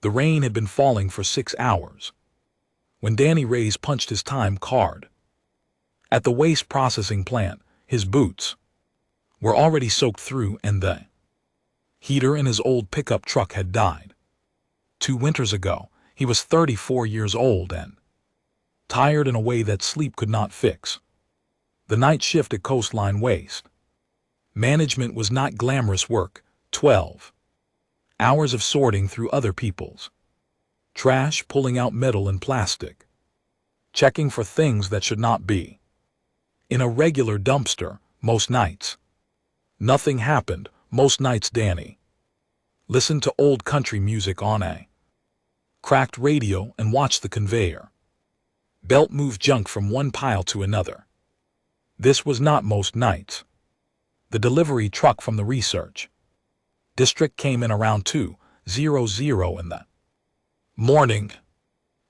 The rain had been falling for 6 hours when Danny Reyes punched his time card. At the waste processing plant, his boots were already soaked through and the heater in his old pickup truck had died. 2 winters ago, he was 34 years old and tired in a way that sleep could not fix. The night shift at Coastline Waste Management was not glamorous work. 12 hours of sorting through other people's trash, pulling out metal and plastic, checking for things that should not be in a regular dumpster. Most nights nothing happened. Most nights Danny listened to old country music on a cracked radio and watched the conveyor belt move junk from one pile to another. This was not most nights. The delivery truck from the research district came in around 2:00 in the morning.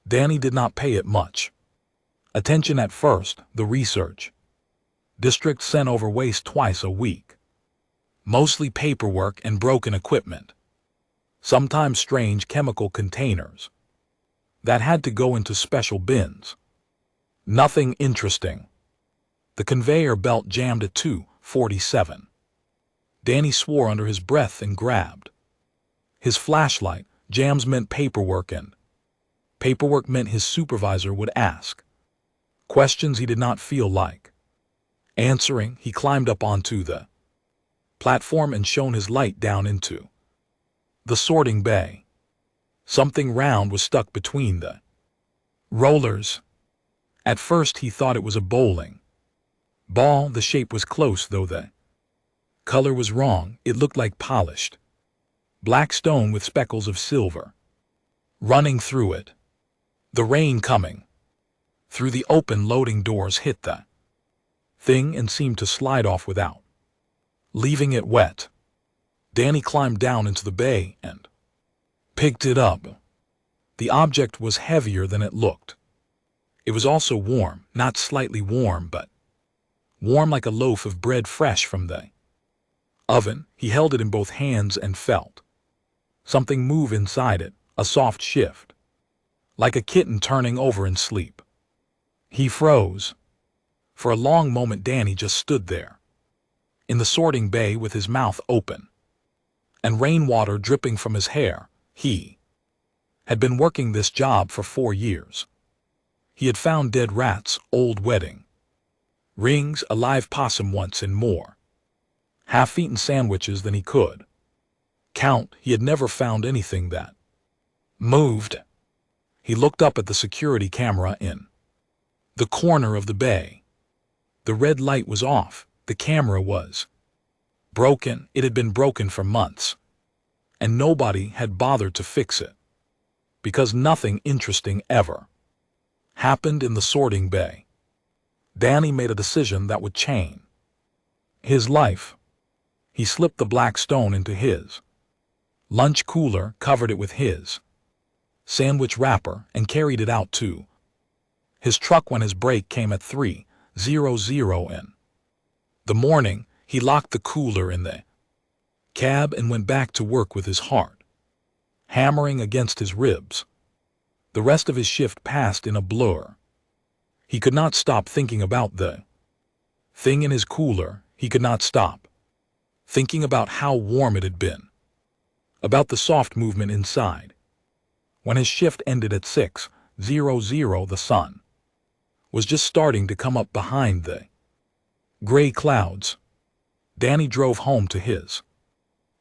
Danny did not pay it much attention at first. The research district sent over waste twice a week, mostly paperwork and broken equipment, sometimes strange chemical containers that had to go into special bins. Nothing interesting. The conveyor belt jammed at 2:47. Danny swore under his breath and grabbed his flashlight. Jams meant paperwork, and paperwork meant his supervisor would ask questions he did not feel like answering. He climbed up onto the platform and shone his light down into the sorting bay. Something round was stuck between the rollers. At first he thought it was a bowling ball. The shape was close, though the color was wrong. It looked like polished black stone with speckles of silver running through it. The rain coming through the open loading doors hit the thing and seemed to slide off without leaving it wet. Danny climbed down into the bay and picked it up. The object was heavier than it looked. It was also warm, not slightly warm, but warm like a loaf of bread fresh from the oven. He held it in both hands and felt something move inside it, a soft shift, like a kitten turning over in sleep. He froze. For a long moment Danny just stood there, in the sorting bay with his mouth open and rainwater dripping from his hair. He had been working this job for 4 years. He had found dead rats, old wedding rings, a live possum once, and more half-eaten sandwiches than he could count. He had never found anything that moved. He looked up at the security camera in the corner of the bay. The red light was off. The camera was broken. It had been broken for months, and nobody had bothered to fix it, because nothing interesting ever happened in the sorting bay. Danny made a decision that would change his life. He slipped the black stone into his lunch cooler, covered it with his sandwich wrapper, and carried it out to his truck. When his break came at 3:00 in the morning, he locked the cooler in the cab and went back to work with his heart hammering against his ribs. The rest of his shift passed in a blur. He could not stop thinking about the thing in his cooler. He could not stop thinking about how warm it had been, about the soft movement inside. When his shift ended at 6:00, the sun was just starting to come up behind the gray clouds. Danny drove home to his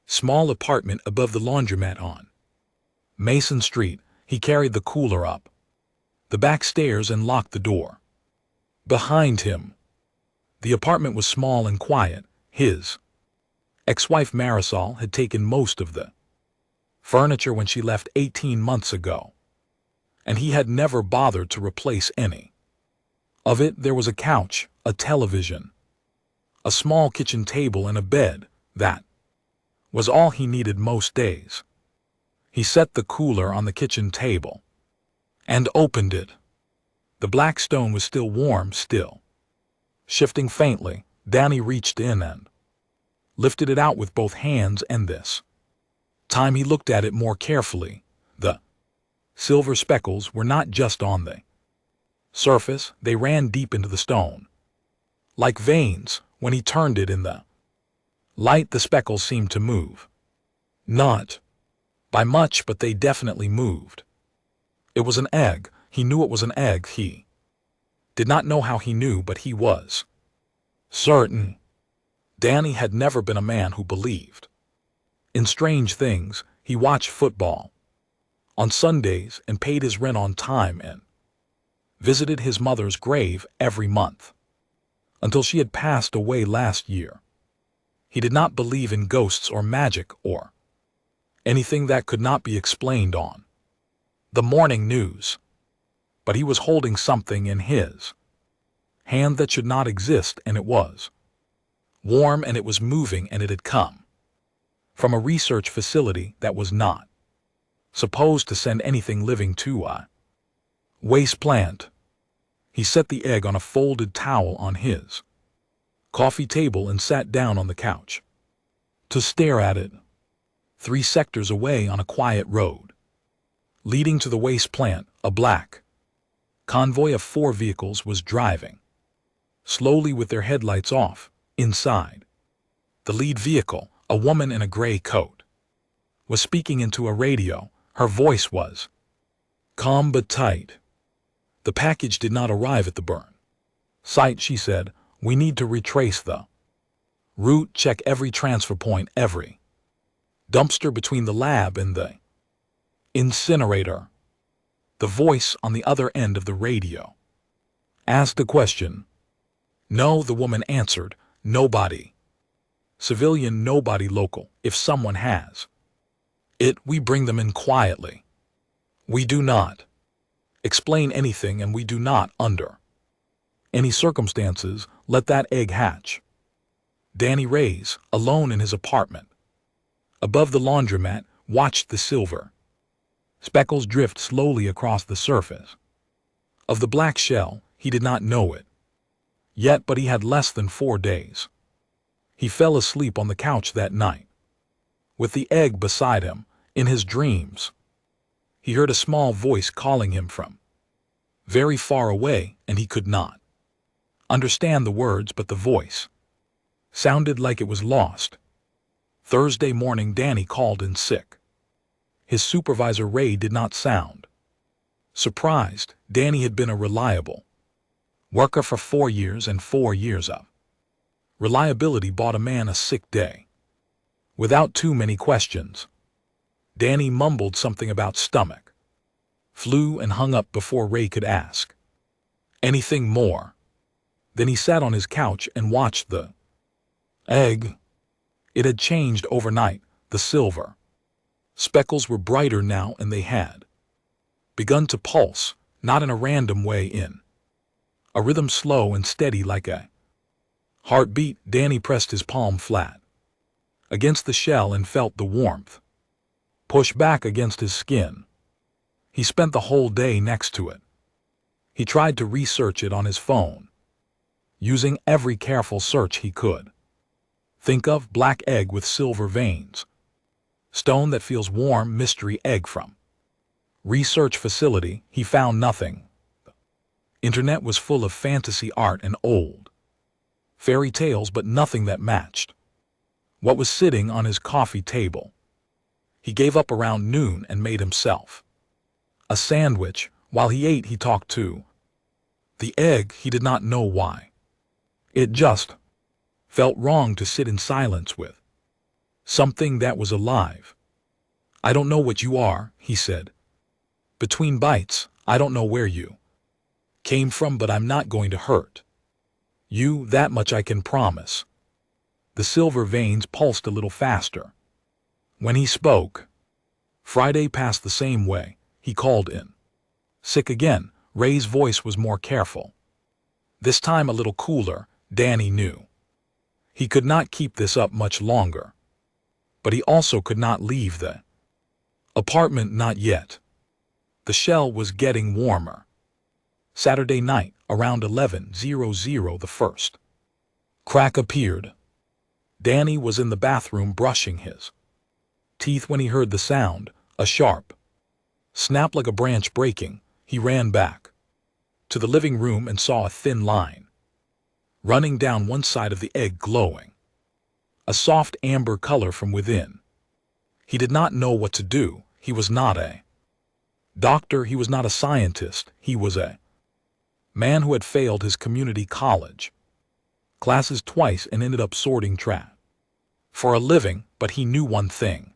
small apartment above the laundromat on Mason Street. He carried the cooler up the back stairs and locked the door behind him. The apartment was small and quiet. His ex-wife Marisol had taken most of the furniture when she left 18 months ago, and he had never bothered to replace any of it. There was a couch, a television, a small kitchen table, and a bed. That was all he needed most days. He set the cooler on the kitchen table and opened it. The black stone was still warm, still shifting faintly. Danny reached in and lifted it out with both hands, and this time he looked at it more carefully. The silver speckles were not just on the surface, they ran deep into the stone. Like veins, when he turned it in the light, the speckles seemed to move. Not by much, but they definitely moved. It was an egg. He knew it was an egg. He did not know how he knew, but he was certain. Danny had never been a man who believed in strange things. He watched football on Sundays and paid his rent on time and visited his mother's grave every month until she had passed away last year. He did not believe in ghosts or magic or anything that could not be explained on the morning news. But he was holding something in his hand that should not exist, and it was warm and it was moving, and it had come from a research facility that was not supposed to send anything living to a waste plant. He set the egg on a folded towel on his coffee table and sat down on the couch to stare at it. 3 sectors away on a quiet road leading to the waste plant, a black convoy of 4 vehicles was driving slowly with their headlights off. Inside the lead vehicle, a woman in a gray coat was speaking into a radio. Her voice was calm but tight. The package did not arrive at the burn site, she said. We need to retrace the route, check every transfer point, every dumpster between the lab and the incinerator. The voice on the other end of the radio asked a question. No, the woman answered. Nobody civilian, nobody local. If someone has it, we bring them in quietly. We do not explain anything, and we do not, under any circumstances, let that egg hatch. Danny Reyes, alone in his apartment above the laundromat, watched the silver speckles drift slowly across the surface of the black shell. He did not know it yet, but he had less than 4 days. He fell asleep on the couch that night with the egg beside him. In his dreams, he heard a small voice calling him from very far away, and he could not understand the words, but the voice sounded like it was lost. Thursday morning, Danny called in sick. His supervisor, Ray, did not sound surprised. Danny had been a reliable worker for 4 years, and 4 years of reliability bought a man a sick day. Without too many questions, Danny mumbled something about stomach flu and hung up before Ray could ask anything more. Then he sat on his couch and watched the egg. It had changed overnight. The silver speckles were brighter now, and they had begun to pulse, not in a random way, in a rhythm slow and steady like a heartbeat. Danny pressed his palm flat against the shell and felt the warmth push back against his skin. He spent the whole day next to it. He tried to research it on his phone, using every careful search he could think of. Black egg with silver veins. Stone that feels warm. Mystery egg from research facility. He found nothing. The internet was full of fantasy art and old fairy tales, but nothing that matched what was sitting on his coffee table. He gave up around noon and made himself a sandwich. While he ate, he talked to the egg. He did not know why. It just felt wrong to sit in silence with something that was alive. I don't know what you are, he said between bites. I don't know where you came from, but I'm not going to hurt you. That much I can promise. The silver veins pulsed a little faster when he spoke. Friday passed the same way. He called in sick again. Ray's voice was more careful, this time a little cooler. Danny knew he could not keep this up much longer, but he also could not leave the apartment, not yet. The shell was getting warmer. Saturday night, around 11:00, the first crack appeared. Danny was in the bathroom brushing his teeth when he heard the sound, a sharp Snap like a branch breaking, he ran back to the living room and saw a thin line running down one side of the egg, glowing a soft amber color from within. He did not know what to do. He was not a doctor, he was not a scientist, he was a man who had failed his community college classes twice and ended up sorting trash for a living, but he knew one thing.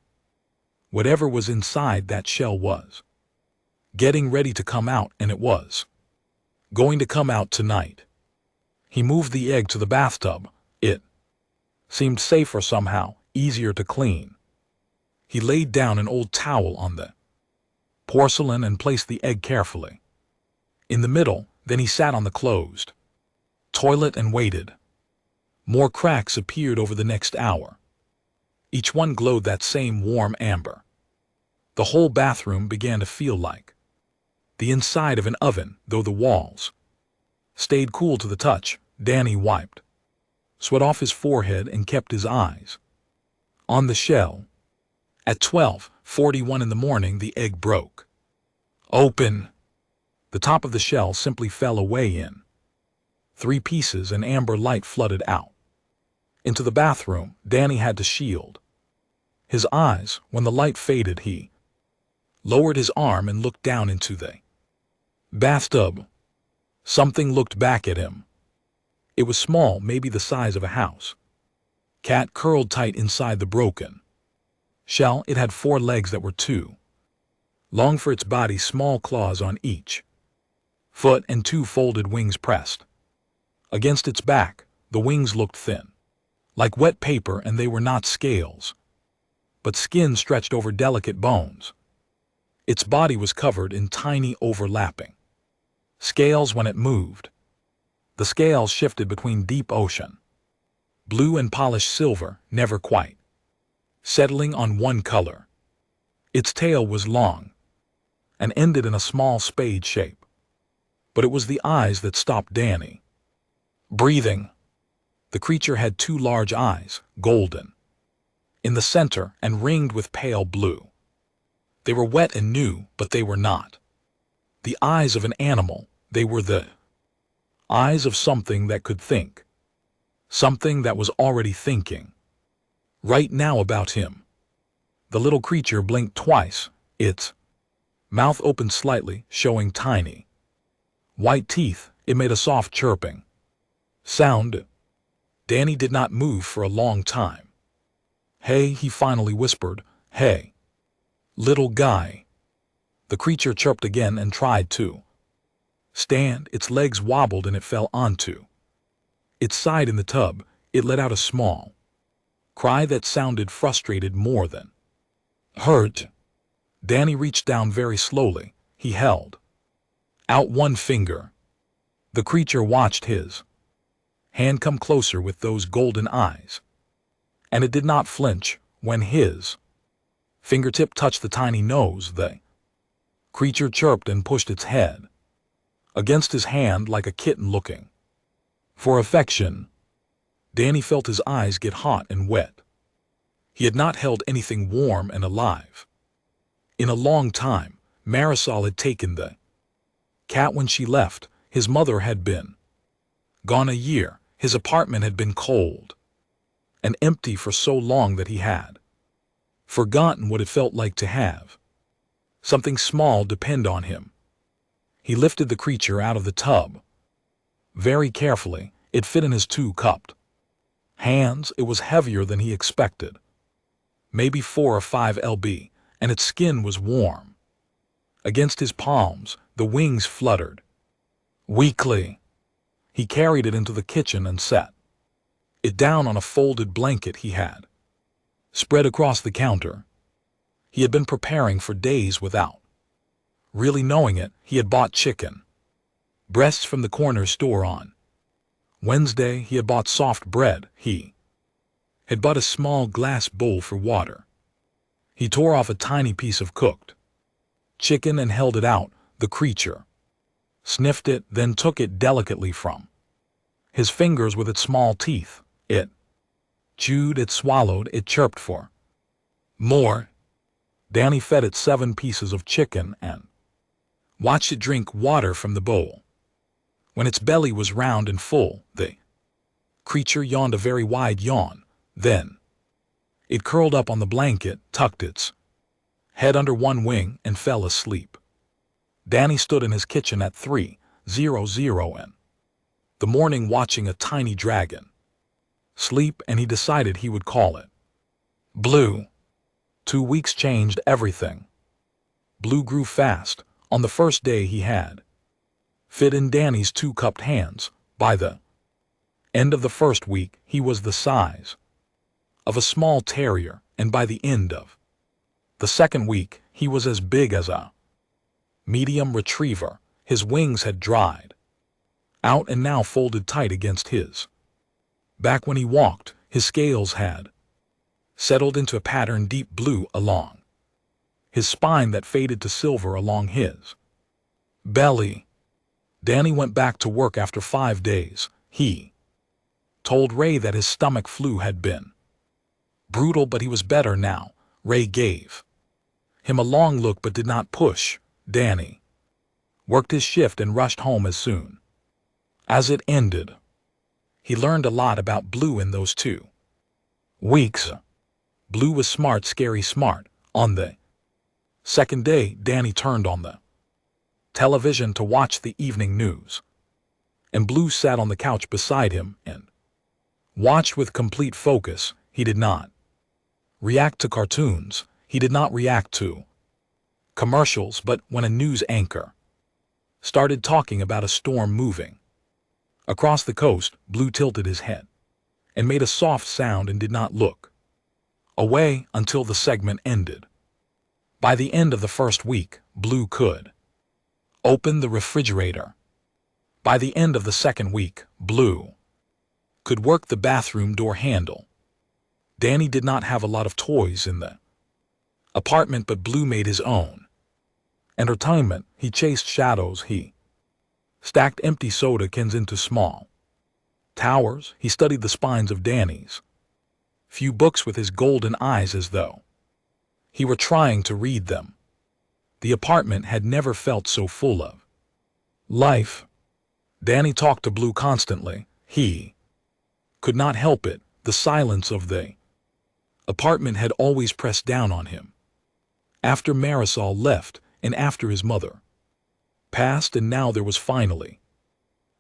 Whatever was inside that shell was getting ready to come out, and it was going to come out tonight. He moved the egg to the bathtub. It seemed safer somehow, easier to clean. He laid down an old towel on the porcelain and placed the egg carefully in the middle. Then he sat on the closed toilet and waited. More cracks appeared over the next hour. Each one glowed that same warm amber. The whole bathroom began to feel like the inside of an oven, though the walls stayed cool to the touch. Danny wiped sweat off his forehead and kept his eyes on the shell. At 12:41 in the morning, the egg broke open. The top of the shell simply fell away in 3 pieces, and amber light flooded out into the bathroom. Danny had to shield his eyes. When the light faded, he lowered his arm and looked down into the bathtub. Something looked back at him. It was small, maybe the size of a house. Cat curled tight inside the broken shell. It had 4 legs that were too long for its body, small claws on each foot, and 2 folded wings pressed against its back. The wings looked thin, like wet paper, and they were not scales, but skin stretched over delicate bones. Its body was covered in tiny overlapping scales. When it moved, the scales shifted between deep ocean blue and polished silver, never quite settling on one color. Its tail was long and ended in a small spade shape, but it was the eyes that stopped Danny breathing. The creature had 2 large eyes, golden in the center and ringed with pale blue. They were wet and new, but they were not the eyes of an animal. They were the eyes of something that could think, something that was already thinking right now about him. The little creature blinked twice, its mouth opened slightly, showing tiny white teeth. It made a soft chirping sound. Danny did not move for a long time. "Hey," he finally whispered. "Hey, little guy." The creature chirped again and tried to stand. Its legs wobbled and it fell onto its side in the tub. It let out a small cry that sounded frustrated more than hurt. Danny reached down very slowly. He held out one finger. The creature watched his hand come closer with those golden eyes, and it did not flinch. When his fingertip touched the tiny nose, the creature chirped and pushed its head against his hand like a kitten looking for affection. Danny felt his eyes get hot and wet. He had not held anything warm and alive in a long time. Marisol had taken the cat when she left. His mother had been gone a year. His apartment had been cold and empty for so long that he had forgotten what it felt like to have something small depend on him. He lifted the creature out of the tub very carefully. It fit in his 2 cupped hands. It was heavier than he expected, maybe 4 or 5 lb, and its skin was warm against his palms. The wings fluttered weakly. He carried it into the kitchen and set it down on a folded blanket he had spread across the counter. He had been preparing for days without really knowing it. He had bought chicken breasts from the corner store on Wednesday. He had bought soft bread. He had bought a small glass bowl for water. He tore off a tiny piece of cooked chicken and held it out. The creature sniffed it, then took it delicately from his fingers with its small teeth. It chewed, it swallowed, it chirped for more. Danny fed it 7 pieces of chicken and watched it drink water from the bowl. When its belly was round and full, the creature yawned a very wide yawn. Then it curled up on the blanket, tucked its head under one wing, and fell asleep. Danny stood in his kitchen at 3:00 in the morning watching a tiny dragon sleep, and he decided he would call it Blue. 2 weeks changed everything. Blue grew fast. On the first day he had fit in Danny's 2 cupped hands. By the end of the first week he was the size of a small terrier, and by the end of the second week he was as big as a medium retriever. His wings had dried out and now folded tight against his back. When he walked, his scales had settled into a pattern deep blue along his spine that faded to silver along his belly. Danny went back to work after 5 days. He told Ray that his stomach flu had been brutal, but he was better now. Ray gave him a long look but did not push. Danny worked his shift and rushed home as soon as it ended. He learned a lot about Blue in those 2 weeks. Blue was smart, scary smart. On the second day, Danny turned on the television to watch the evening news, and Blue sat on the couch beside him and watched with complete focus. He did not react to cartoons. He did not react to commercials, but when a news anchor started talking about a storm moving across the coast, Blue tilted his head and made a soft sound and did not look away until the segment ended. By the end of the first week, Blue could open the refrigerator. By the end of the second week, Blue could work the bathroom door handle. Danny did not have a lot of toys in the apartment, but Blue made his own entertainment. He chased shadows. He stacked empty soda cans into small towers. He studied the spines of Danny's few books with his golden eyes as though he were trying to read them. The apartment had never felt so full of life. Danny talked to Blue constantly. He could not help it. The silence of the apartment had always pressed down on him. After Marisol left and after his mother passed, and now there was finally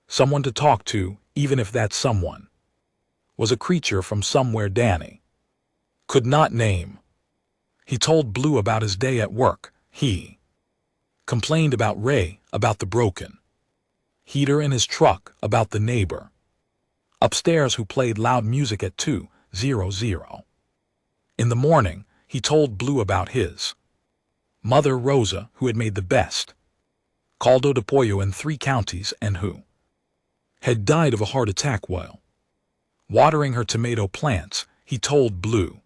someone to talk to, even if that someone was a creature from somewhere Danny could not name. He told Blue about his day at work. He complained about Ray, about the broken heater in his truck, about the neighbor upstairs who played loud music at 2:00 in the morning. He told Blue about his mother, Rosa, who had made the best caldo de pollo in 3 counties and who had died of a heart attack while watering her tomato plants. He told Blue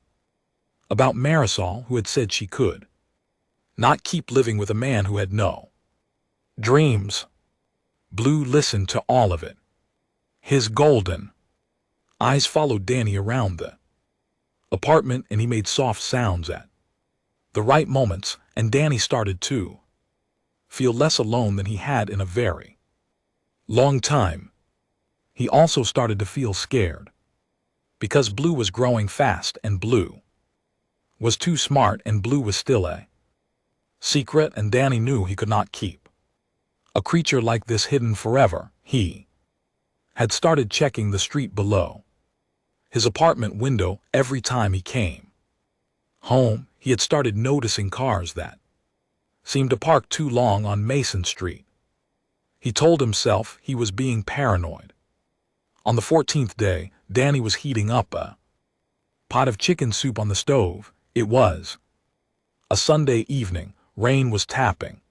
about Marisol, who had said she could not keep living with a man who had no dreams. Blue listened to all of it. His golden eyes followed Danny around the apartment, and he made soft sounds at the right moments, and Danny started to feel less alone than he had in a very long time. He also started to feel scared because Blue was growing fast, and Blue was too smart, and Blue was still a secret, and Danny knew he could not keep a creature like this hidden forever. He had started checking the street below his apartment window every time he came home. He had started noticing cars that seemed to park too long on Mason Street. He told himself he was being paranoid. On the 14th day, Danny was heating up a pot of chicken soup on the stove. It was a Sunday evening. Rain was tapping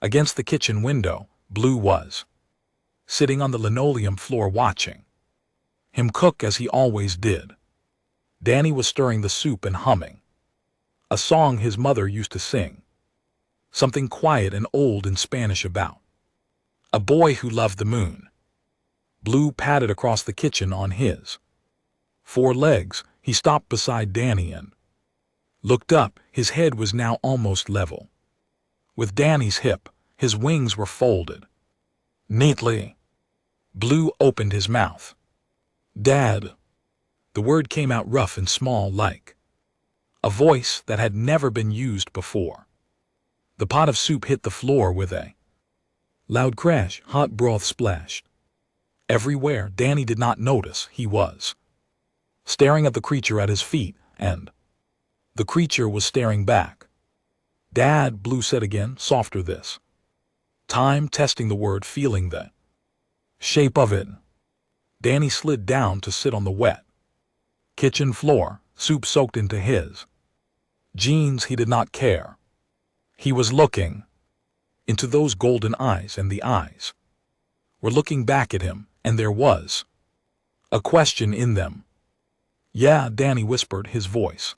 against the kitchen window. Blue was sitting on the linoleum floor watching him cook as he always did. Danny was stirring the soup and humming a song his mother used to sing, something quiet and old in Spanish about a boy who loved the moon. Blue padded across the kitchen on his 4 legs. He stopped beside Danny and looked up. His head was now almost level with Danny's hip. His wings were folded neatly. Blue opened his mouth. "Dad." The word came out rough and small, like a voice that had never been used before. The pot of soup hit the floor with a loud crash. Hot broth splashed everywhere. Danny did not notice he was staring at the creature at his feet, and the creature was staring back. "Dad," Blue said again, softer this time, testing the word, feeling the shape of it. Danny slid down to sit on the wet kitchen floor, soup soaked into his jeans. He did not care. He was looking into those golden eyes, and the eyes were looking back at him, and there was a question in them. "Yeah," Danny whispered, his voice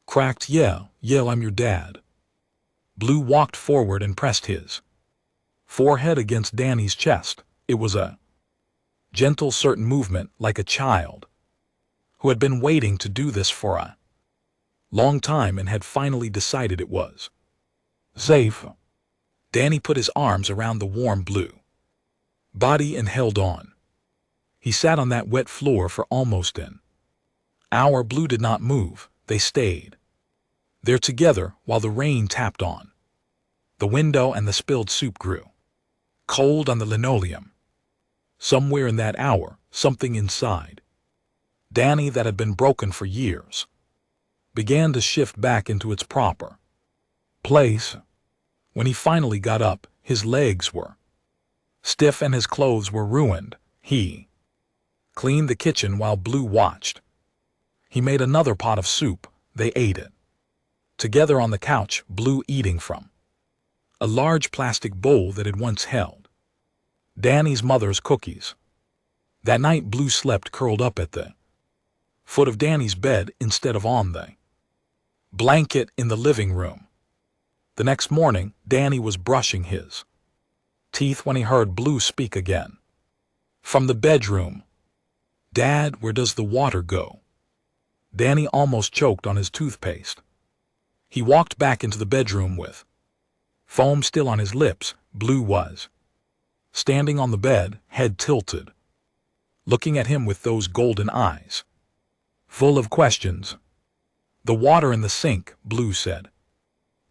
cracked. "Yeah, I'm your dad." Blue walked forward and pressed his forehead against Danny's chest. It was a gentle, certain movement, like a child who had been waiting to do this for a long time and had finally decided it was safe. Danny put his arms around the warm blue body and held on. He sat on that wet floor for almost an hour. Blue did not move. They stayed there together while the rain tapped on the window and the spilled soup grew cold on the linoleum. Somewhere in that hour, something inside Danny that had been broken for years began to shift back into its proper place. When he finally got up, his legs were stiff and his clothes were ruined. He cleaned the kitchen while Blue watched. He made another pot of soup. They ate it together on the couch, Blue eating from a large plastic bowl that had once held Danny's mother's cookies. That night, Blue slept curled up at the foot of Danny's bed instead of on the blanket in the living room. The next morning, Danny was brushing his teeth when he heard Blue speak again from the bedroom. "Dad, where does the water go?" Danny almost choked on his toothpaste. He walked back into the bedroom with foam still on his lips. Blue was standing on the bed, head tilted, looking at him with those golden eyes full of questions. "The water in the sink," Blue said.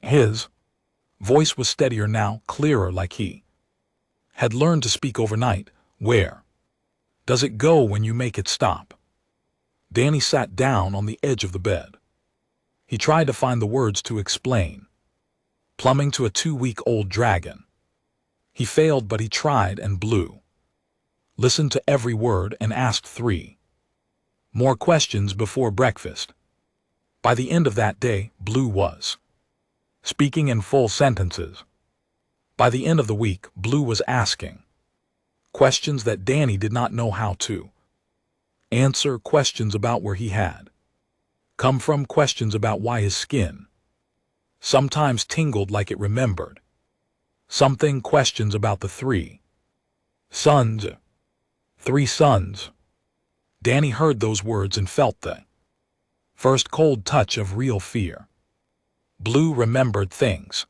His voice was steadier now, clearer, like he had learned to speak overnight. "Where does it go when you make it stop?" Danny sat down on the edge of the bed. He tried to find the words to explain plumbing to a 2-week-old dragon. He failed, but he tried, and Blue listened to every word and asked 3 more questions before breakfast. By the end of that day, Blue was speaking in full sentences. By the end of the week, Blue was asking questions that Danny did not know how to answer, questions about where he had come from, questions about why his skin sometimes tingled like it remembered something, questions about the 3 sons. 3 sons. Danny heard those words and felt the first cold touch of real fear. Blue remembered things,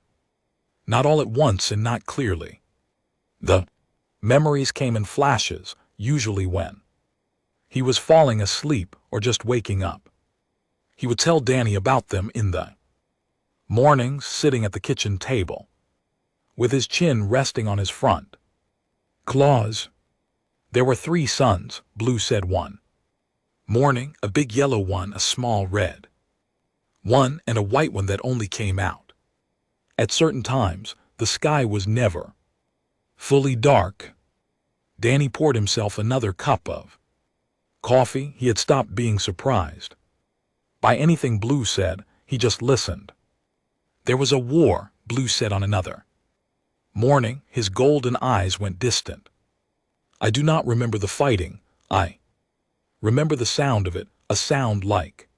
not all at once and not clearly. The memories came in flashes, usually when he was falling asleep or just waking up. He would tell Danny about them in the mornings, sitting at the kitchen table, with his chin resting on his front claws. There were 3 sons, Blue said. One morning, a big yellow one, a small red one, and a white one that only came out at certain times. The sky was never fully dark. Danny poured himself another cup of coffee. He had stopped being surprised by anything Blue said. He just listened. "There was a war," Blue said on another morning. His golden eyes went distant. "I do not remember the fighting. I remember the sound of it, a sound like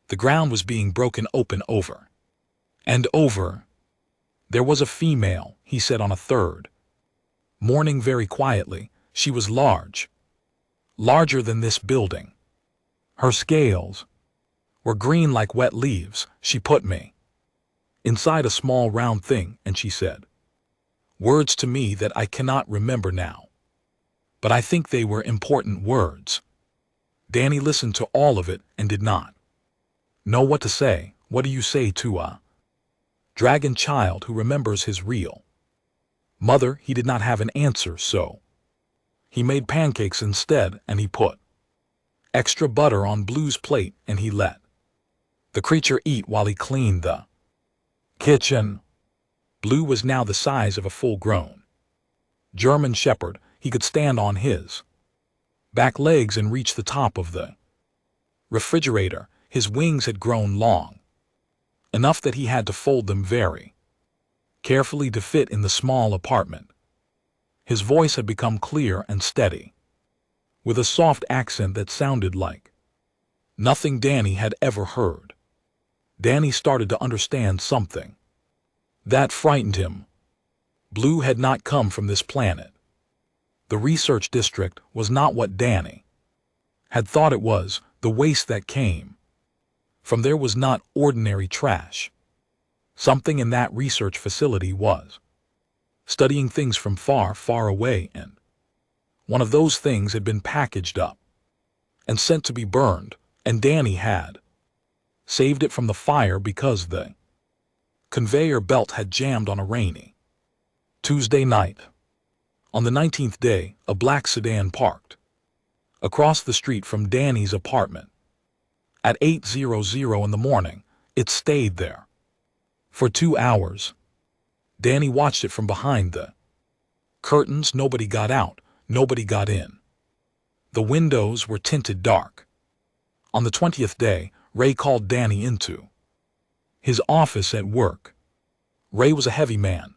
the ground was being broken open over and over." "There was a female," he said on a third morning very quietly. "She was large, larger than this building. Her scales were green like wet leaves. She put me inside a small round thing, and she said words to me that I cannot remember now. But I think they were important words. Danny listened to all of it and did not know what to say. What do you say to a dragon child who remembers his real mother? He did not have an answer, so he made pancakes instead, and he put extra butter on Blue's plate, and he let the creature eat while he cleaned the kitchen. Blue was now the size of a full-grown German shepherd. He could stand on his back legs and reach the top of the refrigerator. His wings had grown long enough that he had to fold them very carefully to fit in the small apartment. His voice had become clear and steady, with a soft accent that sounded like nothing Danny had ever heard. Danny started to understand something that frightened him. Blue had not come from this planet. The research district was not what Danny had thought it was. The waste that came from there was not ordinary trash. Something in that research facility was studying things from far, far away, and one of those things had been packaged up and sent to be burned, and Danny had saved it from the fire because the conveyor belt had jammed on a rainy Tuesday night. On the 19th day, a black sedan parked across the street from Danny's apartment. At 8:00 in the morning, it stayed there for 2 hours. Danny watched it from behind the curtains. Nobody got out, nobody got in. The windows were tinted dark. On the 20th day, Ray called Danny into his office at work. Ray was a heavy man,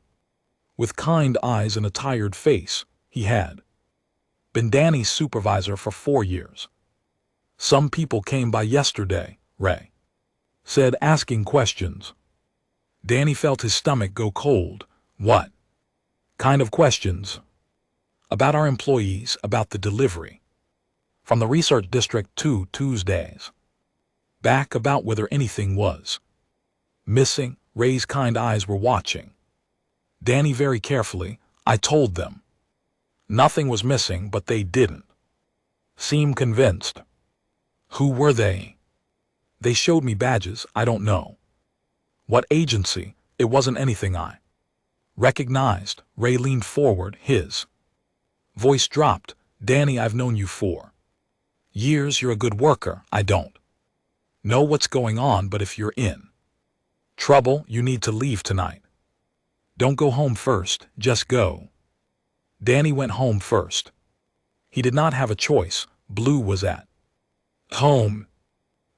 with kind eyes and a tired face. He had been Danny's supervisor for 4 years. Some people came by yesterday, Ray said, asking questions. Danny felt his stomach go cold. What kind of questions? About our employees, about the delivery from the research district 2 Tuesdays back, about whether anything was missing. Ray's kind eyes were watching Danny very carefully. I told them nothing was missing, but they didn't seem convinced. Who were they? They showed me badges. I don't know what agency. It wasn't anything I recognized. Ray leaned forward, his voice dropped. Danny, I've known you for years. You're a good worker. I don't know what's going on, but if you're in trouble, you need to leave tonight. Don't go home first, just go. Danny went home first. He did not have a choice. Blue was at home.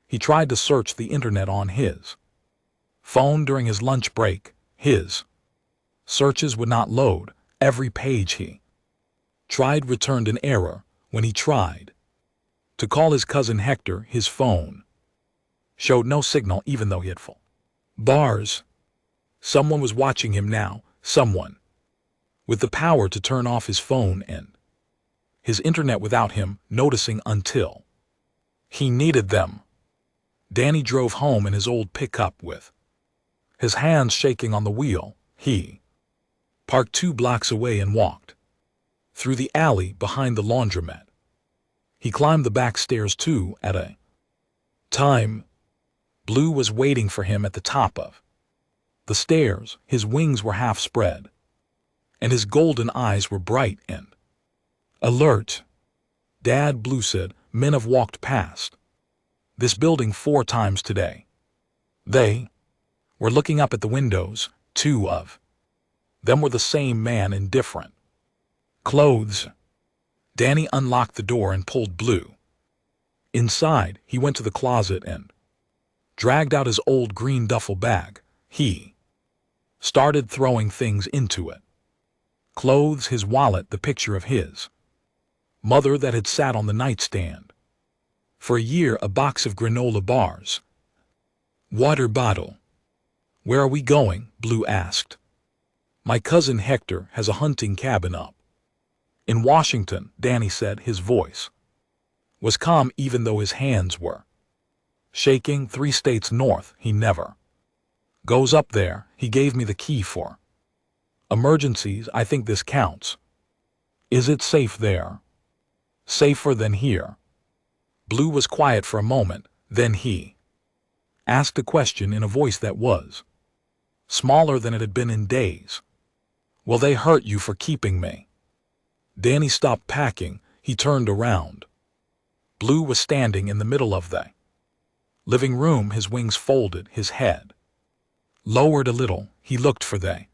He tried to search the internet on his phone during his lunch break. His searches would not load. Every page he tried returned an error. When he tried to call his cousin Hector, his phone showed no signal, even though he had full bars. Someone was watching him now, someone with the power to turn off his phone and his internet without him noticing until he needed them. Danny drove home in his old pickup with his hands shaking on the wheel. He parked 2 blocks away and walked through the alley behind the laundromat. He climbed the back stairs 2 at a time. Blue was waiting for him at the top of the stairs. His wings were half spread, and his golden eyes were bright and alert. Dad, Blue said, men have walked past this building 4 times today. They were looking up at the windows. 2 of them were the same man in different clothes. Danny unlocked the door and pulled Blue inside. He went to the closet and dragged out his old green duffel bag. He started throwing things into it. Clothes, his wallet, the picture of his mother that had sat on the nightstand for a year, a box of granola bars, water bottle. Where are we going? Blue asked. My cousin Hector has a hunting cabin up in Washington, Danny said. His voice was calm even though his hands were Shaking 3 states north, he never goes up there. He gave me the key for emergencies. I think this counts. Is it safe there? Safer than here. Blue was quiet for a moment, then he asked a question in a voice that was smaller than it had been in days. Will they hurt you for keeping me? Danny stopped packing. He turned around. Blue was standing in the middle of the living room, his wings folded, his head lowered a little. He looked for the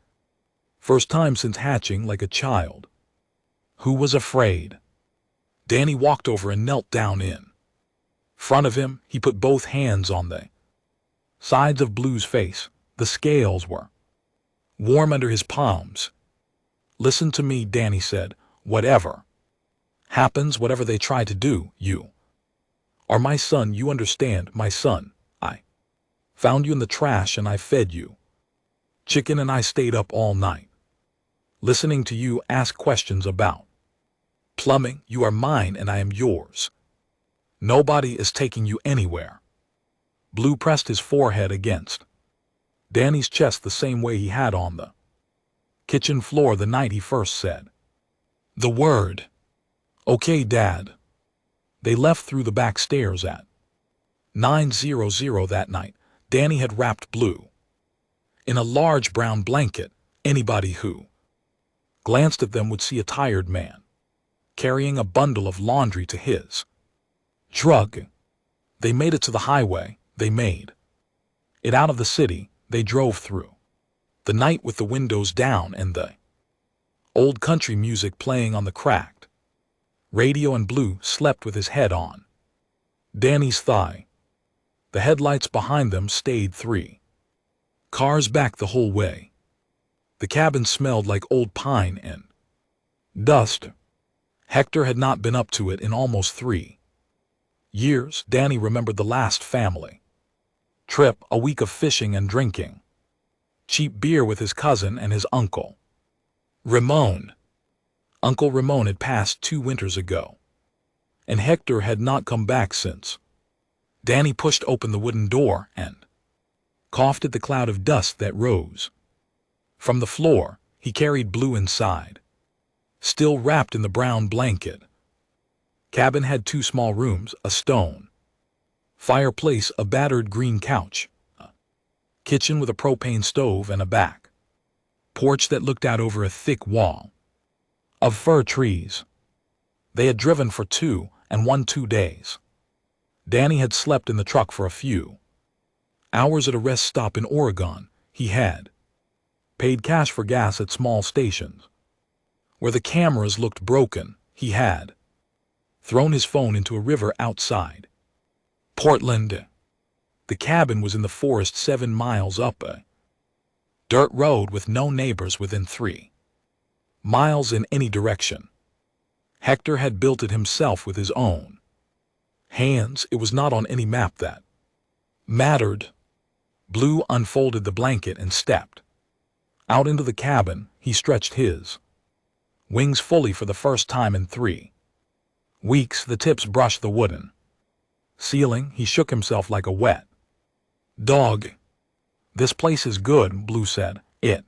first time since hatching like a child who was afraid. Danny walked over and knelt down in front of him. He put both hands on the sides of Blue's face. The scales were warm under his palms. Listen to me, Danny said. Whatever happens, whatever they try to do, you are my son. You understand, my son. I found you in the trash and I fed you chicken and I stayed up all night listening to you ask questions about plumbing. You are mine and I am yours. Nobody is taking you anywhere. Blue pressed his forehead against Danny's chest the same way he had on the kitchen floor the night he first said the word. Okay, Dad. They left through the back stairs at 9:00 that night. Danny had wrapped Blue in a large brown blanket. Anybody who glanced at them would see a tired man carrying a bundle of laundry to his truck. They made it to the highway. They made it out of the city. They drove through the night with the windows down and the old country music playing on the cracked radio, and Blue slept with his head on Danny's thigh. The headlights behind them stayed 3 cars back the whole way. The cabin smelled like old pine and dust. Hector had not been up to it in almost 3 years. Danny remembered the last family trip, a week of fishing and drinking cheap beer with his cousin and his uncle Ramon. Uncle Ramon had passed 2 winters ago, and Hector had not come back since. Danny pushed open the wooden door and coughed at the cloud of dust that rose from the floor. He carried Blue inside, still wrapped in the brown blanket. Cabin had 2 small rooms, a stone fireplace, a battered green couch, a kitchen with a propane stove, and a back porch that looked out over a thick wall of fir trees. They had driven for 2 days. Danny had slept in the truck for a few hours at a rest stop in Oregon. He had paid cash for gas at small stations where the cameras looked broken. He had thrown his phone into a river outside Portland. The cabin was in the forest 7 miles up a dirt road with no neighbors within 3 miles in any direction. Hector had built it himself with his own hands. It was not on any map that mattered. Blue unfolded the blanket and stepped out into the cabin. He stretched his wings fully for the first time in 3 weeks. The tips brushed the wooden ceiling. He shook himself like a wet dog. This place is good, Blue said. It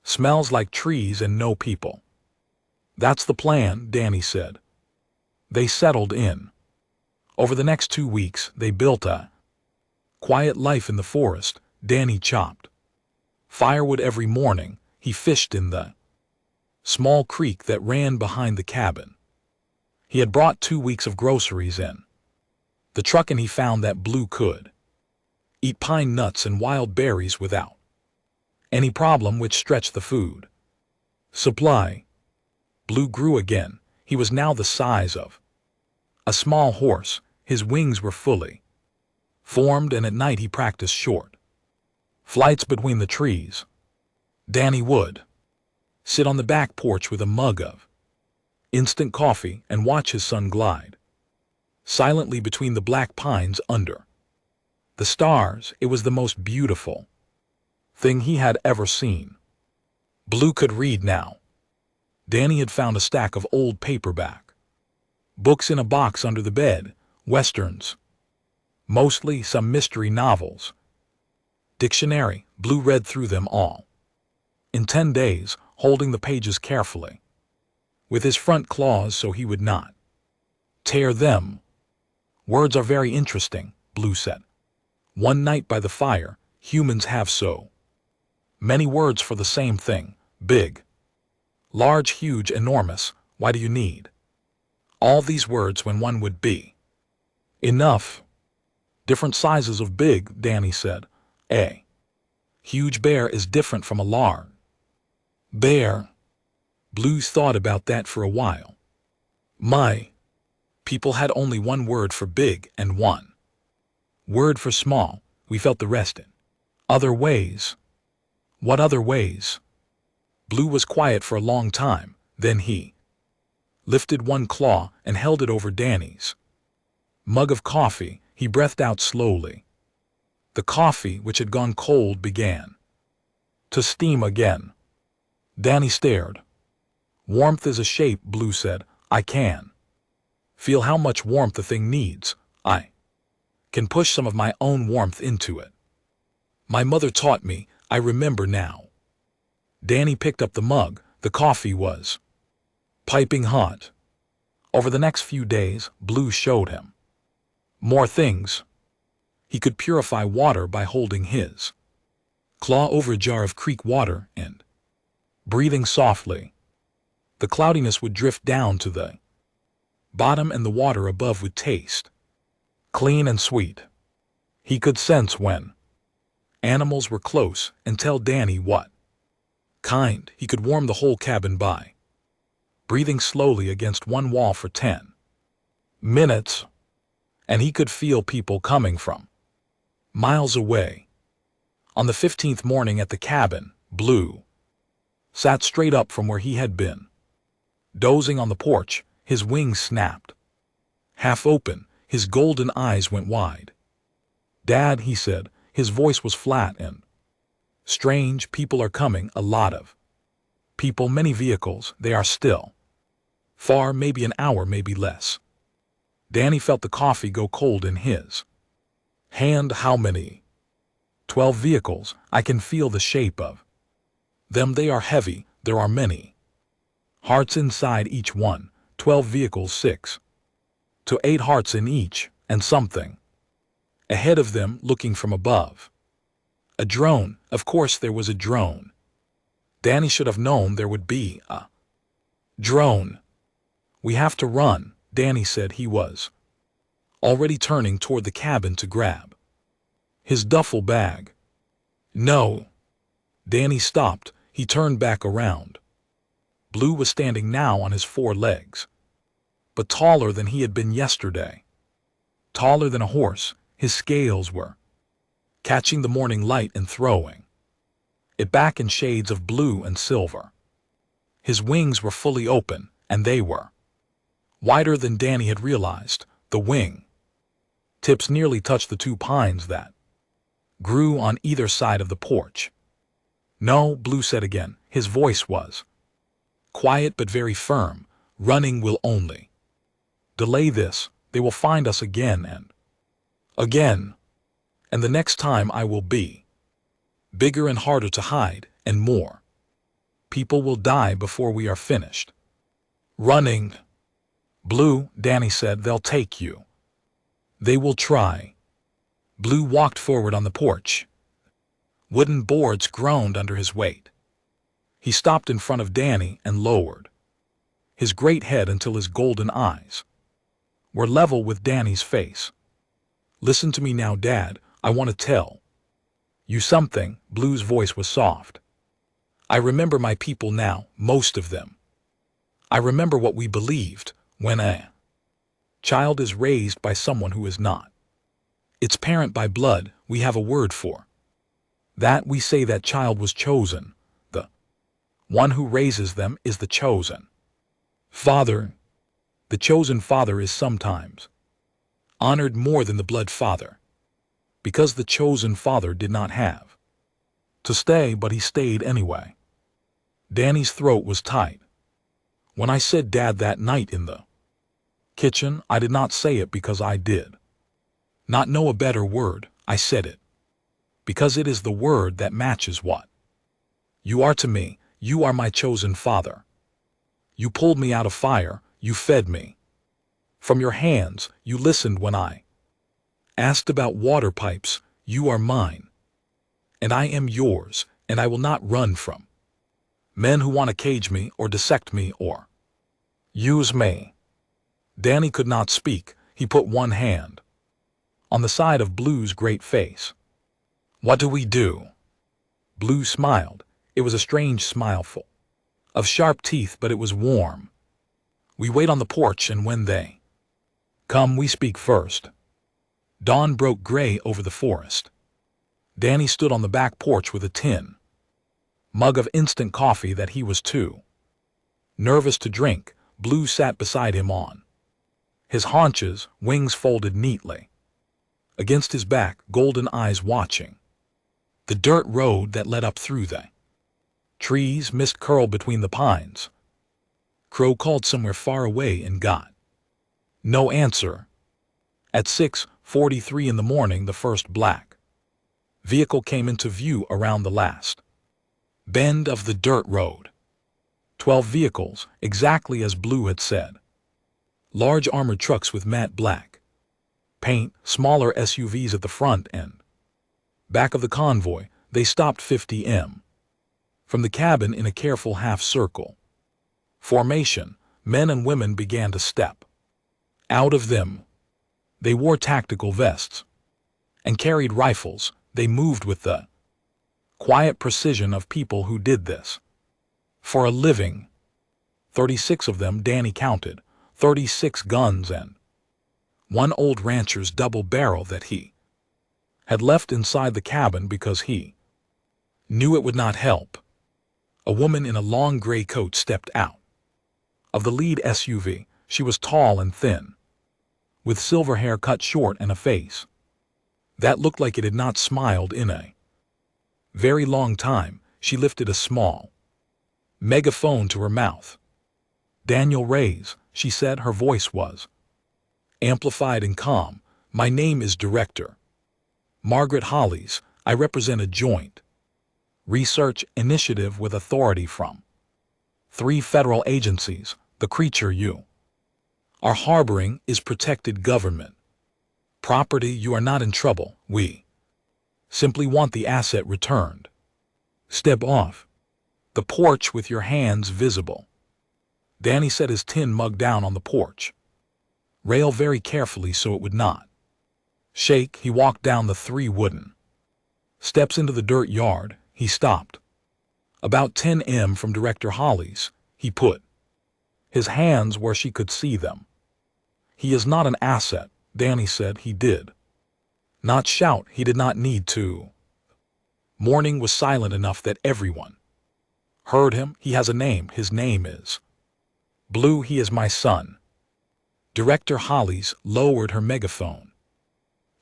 smells like trees and no people. That's the plan, Danny said. They settled in. Over the next 2 weeks, they built a quiet life in the forest. Danny chopped firewood every morning. He fished in the small creek that ran behind the cabin. He had brought 2 weeks of groceries in the truck, and he found that Blue could eat pine nuts and wild berries without any problem, which stretched the food supply. Blue grew again. He was now the size of a small horse. His wings were fully formed, and at night he practiced short flights between the trees. Danny would sit on the back porch with a mug of instant coffee and watch his son glide silently between the black pines under the stars. It was the most beautiful thing he had ever seen. Blue could read now. Danny had found a stack of old paperback books in a box under the bed, westerns, Mostly some mystery novels. Dictionary, Blue read through them all. In 10 days, holding the pages carefully. With his front claws so he would not tear them. Words are very interesting, Blue said. One night by the fire, humans have so many words for the same thing. Big, large, huge, enormous. Why do you need all these words when one would be enough? Different sizes of big, Danny said. A huge bear is different from a large bear. Blue thought about that for a while. My people had only one word for big and one word for small. We felt the rest in other ways. What other ways? Blue was quiet for a long time. Then he lifted one claw and held it over Danny's mug of coffee. He breathed out slowly. The coffee, which had gone cold, began to steam again. Danny stared. Warmth is a shape, Blue said. I can feel how much warmth the thing needs. I can push some of my own warmth into it. My mother taught me. I remember now. Danny picked up the mug. The coffee was piping hot. Over the next few days, Blue showed him more things. He could purify water by holding his claw over a jar of creek water and breathing softly. The cloudiness would drift down to the bottom and the water above would taste clean and sweet. He could sense when animals were close and tell Danny what kind. He could warm the whole cabin by breathing slowly against one wall for 10 minutes, and he could feel people coming from miles away. On the 15th morning at the cabin, Blue sat straight up from where he had been dozing on the porch. His wings snapped half open. His golden eyes went wide. Dad, he said. His voice was flat and strange. People are coming. A lot of people, many vehicles. They are still far, maybe an hour, maybe less. Danny felt the coffee go cold in his hand. How many? 12 vehicles. I can feel the shape of them. They are heavy. There are many hearts inside each one. 12 vehicles, 6 to 8 hearts in each, and something ahead of them looking from above. A drone. Of course there was a drone. Danny should have known there would be a drone. We have to run, Danny said. He was already turning toward the cabin to grab his duffel bag. No. Danny stopped. He turned back around. Blue was standing now on his 4 legs, but taller than he had been yesterday. Taller than a horse. His scales were catching the morning light and throwing it back in shades of blue and silver. His wings were fully open, and they were wider than Danny had realized. The wing tips nearly touched the 2 pines that grew on either side of the porch. No, Blue said again. His voice was quiet but very firm. Running will only delay this. They will find us again and again. And the next time I will be bigger and harder to hide, and more people will die before we are finished running. Blue, Danny said, they'll take you. They will try. Blue walked forward on the porch. Wooden boards groaned under his weight. He stopped in front of Danny and lowered his great head until his golden eyes were level with Danny's face. Listen to me now, Dad. I want to tell you something. Blue's voice was soft. I remember my people now, most of them. I remember what we believed when a child is raised by someone who is not its parent by blood. We have a word for that. We say that child was chosen. The one who raises them is the chosen father. The chosen father is sometimes honored more than the blood father, because the chosen father did not have to stay, but he stayed anyway. Danny's throat was tight. When I said Dad that night in the kitchen, I did not say it because I did Not know a better word, I said it. Because it is the word that matches what you are to me. You are my chosen father. You pulled me out of fire, you fed me. From your hands, you listened when I asked about water pipes. You are mine. And I am yours, and I will not run from men who want to cage me or dissect me or use me. Danny could not speak. He put one hand on the side of Blue's great face. What do we do? Blue smiled. It was a strange smile full of sharp teeth, but it was warm. We wait on the porch, and when they come, we speak first. Dawn broke gray over the forest. Danny stood on the back porch with a tin mug of instant coffee that he was too nervous to drink. Blue sat beside him on his haunches, wings folded neatly against his back, golden eyes watching the dirt road that led up through the trees. Mist curled between the pines. Crow called somewhere far away and got no answer. At 6:43 in the morning, the first black vehicle came into view around the last bend of the dirt road. 12 vehicles, exactly as Blue had said. Large armored trucks with matte black paint, smaller SUVs at the front and back of the convoy. They stopped 50 m from the cabin in a careful half-circle formation. Men and women began to step out of them. They wore tactical vests and carried rifles. They moved with the quiet precision of people who did this for a living. 36 of them, Danny counted, 36 guns and one old rancher's double barrel that he had left inside the cabin because he knew it would not help. A woman in a long gray coat stepped out of the lead SUV. She was tall and thin, with silver hair cut short and a face that looked like it had not smiled in a very long time. She lifted a small megaphone to her mouth. "Daniel Reyes," she said. Her voice was amplified and calm. "My name is Director Margaret Hollies. I represent a joint research initiative with authority from 3 federal agencies. The creature you are harboring is protected government property. You are not in trouble. We simply want the asset returned. Step off the porch with your hands visible." Danny set his tin mug down on the porch rail very carefully so it would not shake. He walked down the 3 wooden steps into the dirt yard. He stopped about 10 m from Director Hollies. He put his hands where she could see them. "He is not an asset," Danny said. He did not shout. He did not need to. Morning was silent enough that everyone heard him. "He has a name. His name is Blue. He is my son." Director Hollies lowered her megaphone.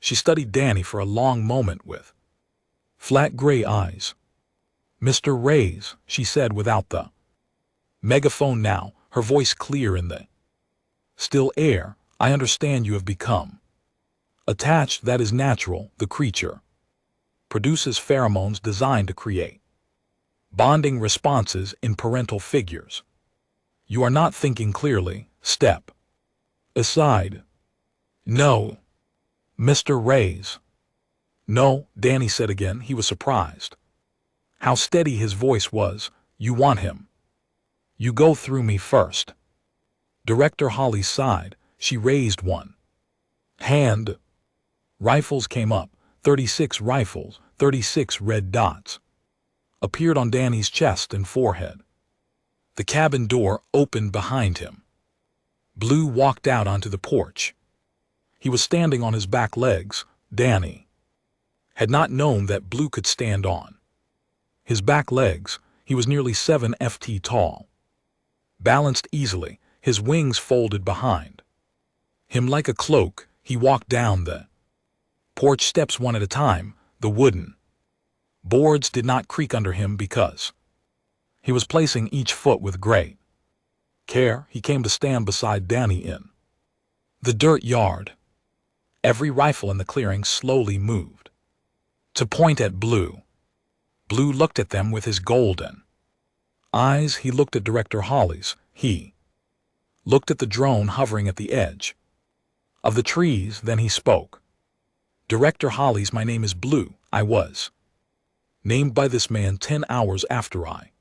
She studied Danny for a long moment with flat gray eyes. "Mr. Reyes," she said without the megaphone now, her voice clear in the still air, "I understand you have become attached. That is natural. The creature produces pheromones designed to create bonding responses in parental figures. You are not thinking clearly. Step aside." "No, Mr. Reyes." "No," Danny said again. He was surprised how steady his voice was. "You want him. You go through me first." Director Holly sighed. She raised one hand. Rifles came up. 36 rifles, 36 red dots appeared on Danny's chest and forehead. The cabin door opened behind him. Blue walked out onto the porch. He was standing on his back legs. Danny had not known that Blue could stand on his back legs. He was nearly 7 ft tall, balanced easily, his wings folded behind him like a cloak. He walked down the porch steps one at a time. The wooden boards did not creak under him because he was placing each foot with great care. He came to stand beside Danny in the dirt yard. Every rifle in the clearing slowly moved to point at Blue. Blue looked at them with his golden eyes. He looked at Director Holly's. He looked at the drone hovering at the edge of the trees. Then he spoke. Director Holly's, my name is Blue. I was named by this man 10 hours after I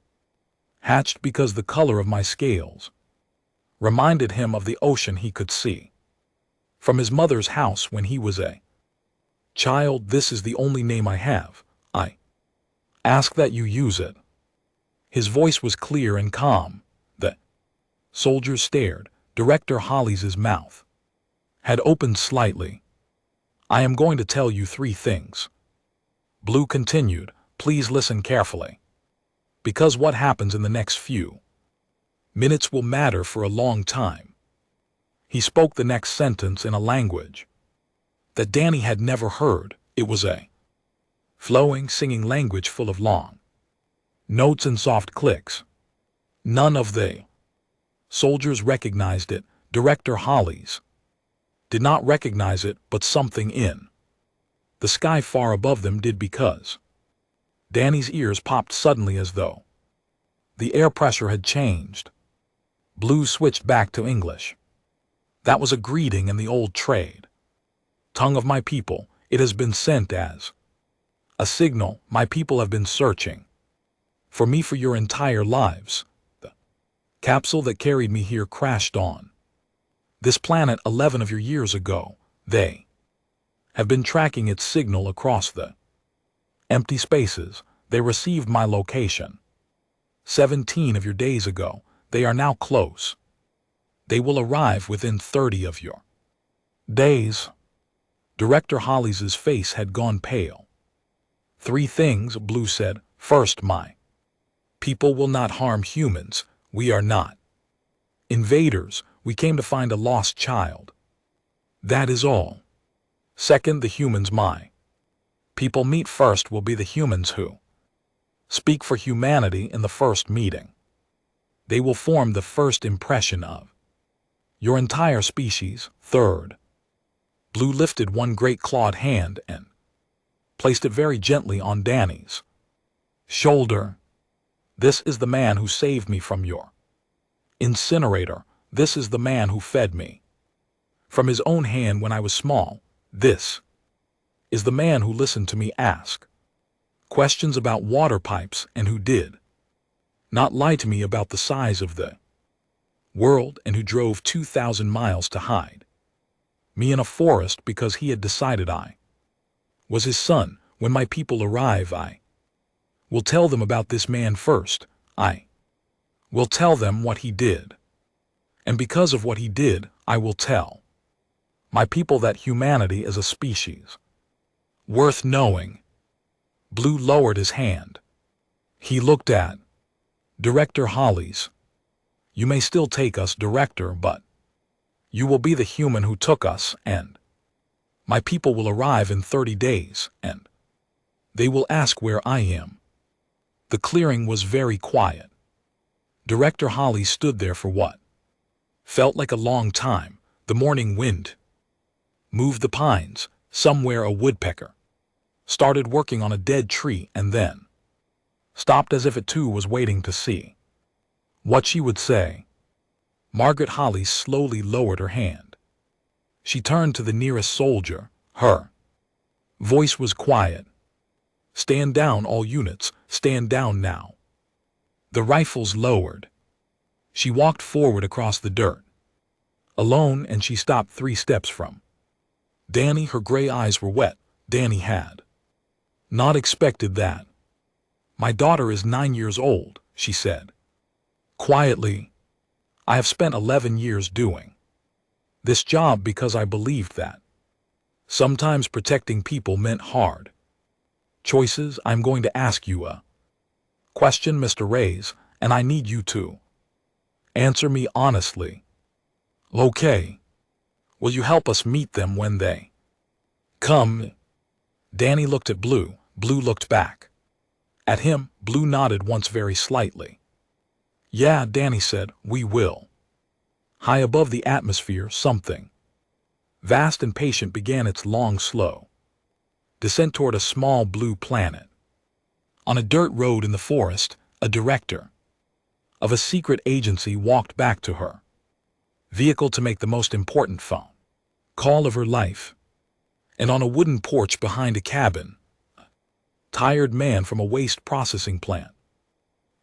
hatched because the color of my scales reminded him of the ocean he could see from his mother's house when he was a child. This is the only name I have. I ask that you use it. His voice was clear and calm. The soldiers stared. Director Holly's mouth had opened slightly. I am going to tell you 3 things. Blue continued. Please listen carefully, because what happens in the next few minutes will matter for a long time. He spoke the next sentence in a language that Danny had never heard. It was a flowing, singing language full of long notes and soft clicks. None of the soldiers recognized it. Director Holly's did not recognize it, but something in the sky far above them did, because Danny's ears popped suddenly as though the air pressure had changed. Blue switched back to English. That was a greeting in the old trade tongue of my people. It has been sent as a signal. My people have been searching for me for your entire lives. The capsule that carried me here crashed on this planet 11 of your years ago. They have been tracking its signal across the empty spaces. They received my location 17 of your days ago. They are now close. They will arrive within 30 of your days. Director Holly's face had gone pale. 3 things, Blue said. First, my people will not harm humans. We are not invaders. We came to find a lost child. That is all. Second, the humans my people meet first will be the humans who speak for humanity in the first meeting. They will form the first impression of your entire species. Third, Blue lifted one great clawed hand and placed it very gently on Danny's shoulder. This is the man who saved me from your incinerator. This is the man who fed me from his own hand when I was small. This is the man who listened to me ask questions about water pipes and who did not lie to me about the size of the world, and who drove 2,000 miles to hide me in a forest because he had decided I was his son. When my people arrive, I will tell them about this man first. I will tell them what he did. And because of what he did, I will tell my people that humanity is a species worth knowing. Blue lowered his hand. He looked at Director Holly's. You may still take us, Director, but you will be the human who took us, and my people will arrive in 30 days, and they will ask where I am. The clearing was very quiet. Director Holly stood there for what felt like a long time. The morning wind moved the pines. Somewhere a woodpecker started working on a dead tree and then stopped as if it too was waiting to see what she would say. Margaret Holly slowly lowered her hand. She turned to the nearest soldier. Her voice was quiet. Stand down, all units. Stand down now. The rifles lowered. She walked forward across the dirt, alone, and she stopped 3 steps from Danny. Her gray eyes were wet. Danny had not expected that. My daughter is 9 years old, she said quietly. I have spent 11 years doing this job because I believed that sometimes protecting people meant hard choices. I'm going to ask you a question, Mr. Reyes, and I need you to answer me honestly. Okay. Will you help us meet them when they come? Danny looked at Blue. Blue looked back at him. Blue nodded once very slightly. Yeah, Danny said, we will. High above the atmosphere, something vast and patient, began its long, slow descent toward a small blue planet. On a dirt road in the forest, a director of a secret agency walked back to her vehicle to make the most important phone call of her life. And on a wooden porch behind a cabin, a tired man from a waste processing plant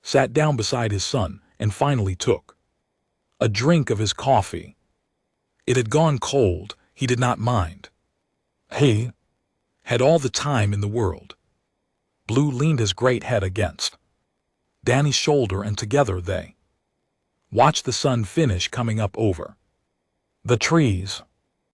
sat down beside his son and finally took a drink of his coffee. It had gone cold. He did not mind. He had all the time in the world. Blue leaned his great head against Danny's shoulder, and together they watched the sun finish coming up over the trees.